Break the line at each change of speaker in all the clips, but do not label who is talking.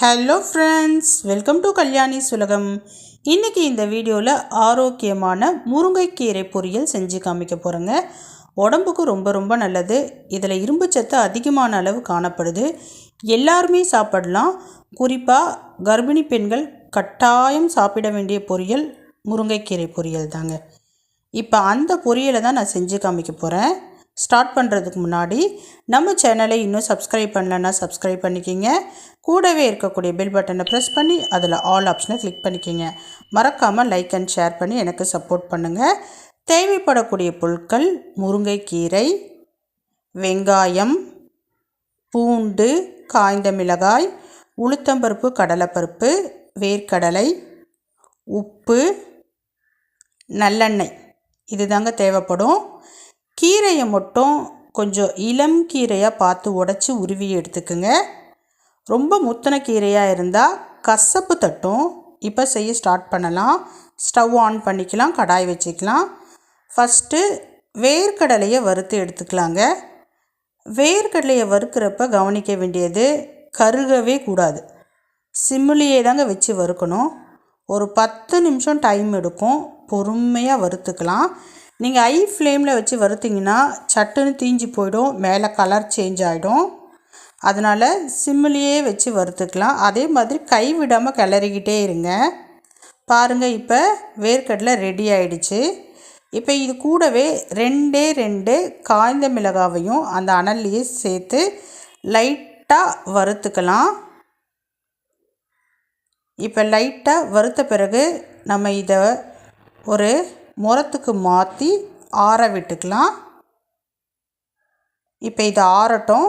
Hello friends, welcome to Kalyani சுலகம். இன்றைக்கி இந்த வீடியோவில் ஆரோக்கியமான முருங்கைக்கீரை பொரியல் செஞ்சு காமிக்க போகிறேங்க. உடம்புக்கு ரொம்ப ரொம்ப நல்லது. இதில் இரும்பு சத்து அதிகமான அளவு காணப்படுது. எல்லாருமே சாப்பிடலாம். குறிப்பாக கர்ப்பிணி பெண்கள் கட்டாயம் சாப்பிட வேண்டிய பொரியல் முருங்கைக்கீரை பொரியல் தாங்க. இப்போ அந்த பொரியலை தான் நான் செஞ்சு காமிக்க போகிறேன். ஸ்டார்ட் பண்ணுறதுக்கு முன்னாடி நம்ம சேனலை இன்னும் சப்ஸ்கிரைப் பண்ணலன்னா சப்ஸ்கிரைப் பண்ணிக்கிங்க. கூடவே இருக்கக்கூடிய பெல் பட்டனை ப்ரெஸ் பண்ணி அதில் ஆல் ஆப்ஷனை கிளிக் பண்ணிக்கிங்க. மறக்காமல் லைக் அண்ட் ஷேர் பண்ணி எனக்கு சப்போர்ட் பண்ணுங்கள். தேவைப்படக்கூடிய பொருட்கள்: முருங்கைக்கீரை, வெங்காயம், பூண்டு, காய்ந்த மிளகாய், உளுத்தம்பருப்பு, கடலைப்பருப்பு, வேர்க்கடலை, உப்பு, நல்லெண்ணெய். இது தாங்க தேவைப்படும். கீரையை மட்டும் கொஞ்சம் இளம் கீரையாக பார்த்து உடச்சி உருவி எடுத்துக்குங்க. ரொம்ப முத்தின கீரையாக இருந்தால் கசப்பு தட்டும். இப்போ செய்ய ஸ்டார்ட் பண்ணலாம். ஸ்டவ் ஆன் பண்ணிக்கலாம், கடாய் வச்சுக்கலாம். ஃபஸ்ட்டு வேர்க்கடலையை வறுத்து எடுத்துக்கலாங்க. வேர்க்கடலையை வறுக்கிறப்ப கவனிக்க வேண்டியது, கருகவே கூடாது. சிம்மிலேயே தாங்க வச்சு வறுக்கணும். ஒரு 10 நிமிஷம் டைம் எடுக்கும். பொறுமையாக வறுத்துக்கலாம். நீங்கள் ஹை ஃப்ளேமில் வச்சு வறுத்திங்கன்னா சட்டுன்னு தீஞ்சு போயிடும், மேலே கலர் சேஞ்ச் ஆகிடும். அதனால் சிம்மிலேயே வச்சு வறுத்துக்கலாம். அதே மாதிரி கை விடாமல் கிளறிக்கிட்டே இருங்க. பாருங்கள், இப்போ வேர்க்கடலை ரெடி ஆகிடுச்சு. இப்போ இது கூடவே 2 காய்ந்த மிளகாவையும் அந்த அனல்லையே சேர்த்து லைட்டாக வறுத்துக்கலாம். இப்போ லைட்டாக வறுத்த பிறகு நம்ம இதை ஒரு முறத்துக்கு மாற்றி ஆற விட்டுக்கலாம். இப்போ இது ஆறட்டும்.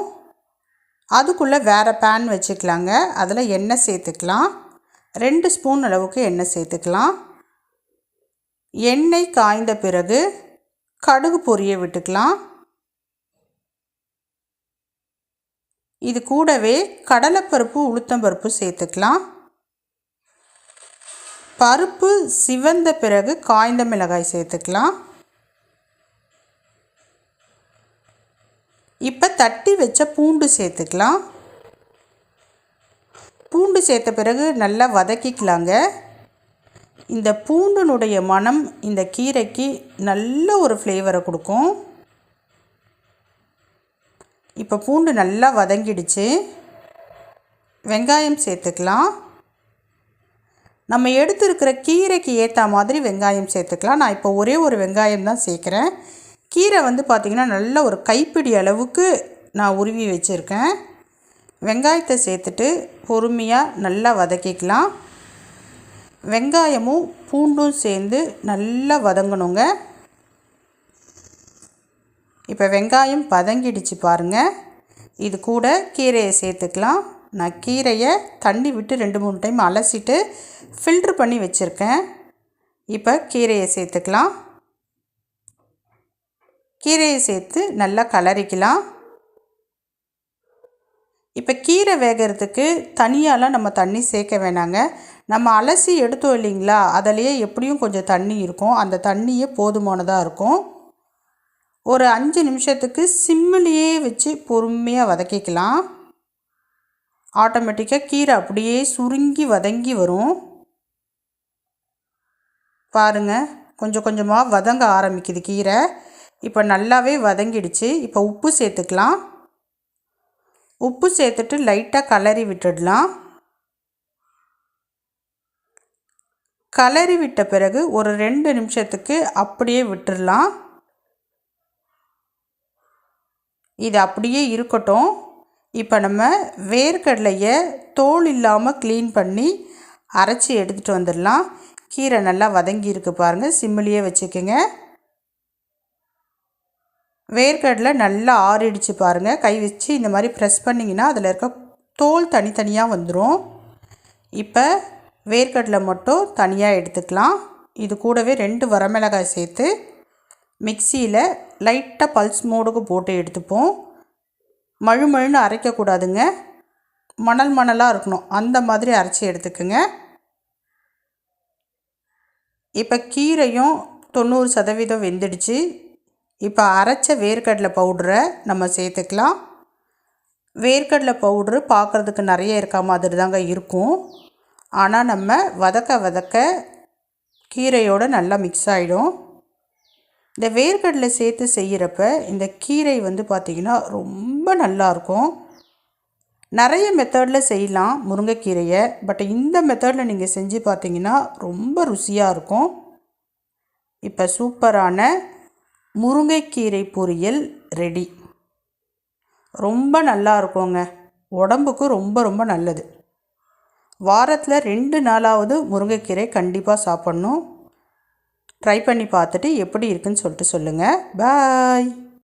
அதுக்குள்ளே வேறு பேன் வச்சுக்கலாங்க. அதில் எண்ணெய் சேர்த்துக்கலாம். 2 ஸ்பூன் அளவுக்கு எண்ணெய் சேர்த்துக்கலாம். எண்ணெய் காய்ந்த பிறகு கடுகு பொரிய விட்டுக்கலாம். இது கூடவே கடலைப்பருப்பு, உளுத்தம்பருப்பு சேர்த்துக்கலாம். பருப்பு சிவந்த பிறகு காய்ந்த மிளகாய் சேர்த்துக்கலாம். இப்போ தட்டி வச்ச பூண்டு சேர்த்துக்கலாம். பூண்டு சேர்த்த பிறகு நல்லா வதக்கிக்கலாங்க. இந்த பூண்டினுடைய மனம் இந்த கீரைக்கு நல்ல ஒரு ஃப்ளேவரை கொடுக்கும். இப்போ பூண்டு நல்லா வதங்கிடுச்சு. வெங்காயம் சேர்த்துக்கலாம். நம்ம எடுத்துருக்கிற கீரைக்கு ஏற்ற மாதிரி வெங்காயம் சேர்த்துக்கலாம். நான் இப்போ ஒரே ஒரு வெங்காயம் தான் சேர்க்குறேன். கீரை பார்த்திங்கன்னா நல்ல ஒரு கைப்பிடி அளவுக்கு நான் உருவி வச்சுருக்கேன். வெங்காயத்தை சேர்த்துட்டு பொறுமையாக நல்லா வதக்கிக்கலாம். வெங்காயமும் பூண்டும் சேர்ந்து நல்லா வதங்கணுங்க. இப்போ வெங்காயம் வதங்கிடுச்சு பாருங்கள். இது கூட கீரையை சேர்த்துக்கலாம். நான் கீரையை தண்ணி விட்டு 2-3 டைம் அலசிட்டு ஃபில்ட்ரு பண்ணி வச்சுருக்கேன். இப்போ கீரையை சேர்த்துக்கலாம். கீரையை சேர்த்து நல்லா கலரிக்கலாம். இப்போ கீரை வேகிறதுக்கு தனியாலாம் நம்ம தண்ணி சேர்க்க வேணாங்க. நம்ம அலசி எடுத்தோம் இல்லைங்களா, அதிலேயே எப்படியும் கொஞ்சம் தண்ணி இருக்கும். அந்த தண்ணியே போதுமானதாக இருக்கும். ஒரு 5 நிமிஷத்துக்கு சிம்மிலேயே வச்சு பொறுமையாக வதக்கிக்கலாம். ஆட்டோமேட்டிக்காக கீரை அப்படியே சுருங்கி வதங்கி வரும். பாருங்கள், கொஞ்சம் கொஞ்சமாக வதங்க ஆரம்பிக்குது கீரை. இப்போ நல்லாவே வதங்கிடுச்சு. இப்போ உப்பு சேர்த்துக்கலாம். உப்பு சேர்த்துட்டு லைட்டாக கலரி விட்டுடலாம். கலரி விட்ட பிறகு ஒரு 2 நிமிஷத்துக்கு அப்படியே விட்டுடலாம். இது அப்படியே இருக்கட்டும். இப்போ நம்ம வேர்க்கடலையை தோல் இல்லாமல் க்ளீன் பண்ணி அரைச்சி எடுத்துகிட்டு வந்துடலாம். கீரை நல்லா வதங்கி இருக்குது பாருங்கள். சிம்மிலேயே வச்சுக்கோங்க. வேர்க்கடலை நல்லா ஆறிடுச்சு பாருங்கள். கை வச்சு இந்த மாதிரி ப்ரெஸ் பண்ணிங்கன்னா அதில் இருக்க தோல் தனித்தனியாக வந்துடும். இப்போ வேர்க்கடலை மட்டும் தனியாக எடுத்துக்கலாம். இது கூடவே 2 வரமிளகாய் சேர்த்து மிக்சியில் லைட்டாக பல்ஸ் மோடுக்கு போட்டு எடுத்துப்போம். மழுமழுன்னு அரைக்கக்கூடாதுங்க, மணல் மணலாக இருக்கணும். அந்த மாதிரி அரைச்சி எடுத்துக்குங்க. இப்போ கீரையும் 90% வெந்துடுச்சு. இப்போ அரைச்ச வேர்க்கடலை பவுடரை நம்ம சேர்த்துக்கலாம். வேர்க்கடலை பவுட்ரு பார்க்குறதுக்கு நிறைய இருக்க மாதிரி தாங்க இருக்கும். ஆனால் நம்ம வதக்க வதக்க கீரையோடு நல்லா மிக்ஸ் ஆகிடும். இந்த வேர்க்கடலை சேர்த்து செய்கிறப்ப இந்த கீரை பார்த்திங்கன்னா ரொம்ப நல்லாயிருக்கும். நிறைய மெத்தடில் செய்யலாம் முருங்கைக்கீரையை. பட் இந்த மெத்தடில் நீங்கள் செஞ்சு பார்த்தீங்கன்னா ரொம்ப ருசியாக இருக்கும். இப்போ சூப்பரான முருங்கைக்கீரை பொரியல் ரெடி. ரொம்ப நல்லா இருக்குங்க. உடம்புக்கு ரொம்ப ரொம்ப நல்லது. வாரத்தில் 2 நாளாவது முருங்கைக்கீரை கண்டிப்பாக சாப்பிட்ணும். ட்ரை பண்ணி பார்த்துட்டு எப்படி இருக்குன்னு சொல்லிட்டு சொல்லுங்கள். பாய்.